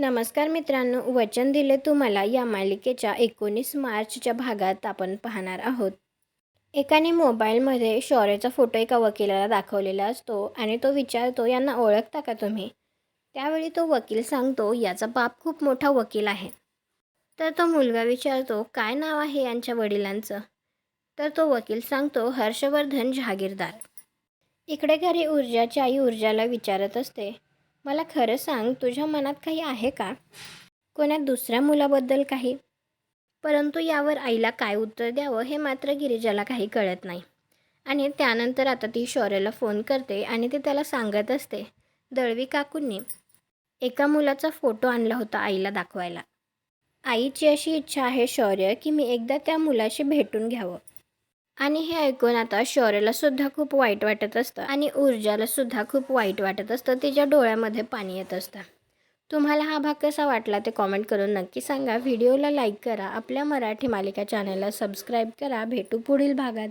नमस्कार मित्रांनो, वचन दिले तुम्हाला या मालिकेच्या 19 मार्चच्या भागात आपण पाहणार आहोत. एकाने मोबाईलमध्ये शौर्याचा फोटो एका वकिलाला दाखवलेला असतो आणि तो विचारतो, यांना ओळखता का तुम्ही? त्यावेळी तो वकील सांगतो, याचा बाप खूप मोठा वकील आहे. तर तो मुलगा विचारतो, काय नाव आहे यांच्या वडिलांचं? तर तो वकील सांगतो, हर्षवर्धन जहागीरदार. इकडे घरी ऊर्जाची आई ऊर्जाला विचारत असते, मला खरं सांग, तुझ्या मनात काही आहे का? कोणा दुसऱ्या मुलाबद्दल काही? परंतु यावर आईला काय उत्तर द्यावं हे मात्र गिरिजाला काही कळत नाही. आणि त्यानंतर आता ती शौर्याला फोन करते आणि ती त्याला सांगत असते, दळवी काकूंनी एका मुलाचा फोटो आणला होता आईला दाखवायला. आईची अशी इच्छा आहे शौर्य, की मी एकदा त्या मुलाशी भेटून घ्यावं. आणि हे ऐकून आता शौर्याला सुद्धा खूप वाईट वाटत असतं आणि ऊर्जाला सुद्धा खूप वाईट वाटत असतं. तिच्या डोळ्यामध्ये पाणी येत असतं. तुम्हाला हा भाग कसा वाटला ते कॉमेंट करून नक्की सांगा. व्हिडिओला लाईक करा. आपल्या मराठी मालिका चॅनलला सबस्क्राईब करा. भेटू पुढील भागात.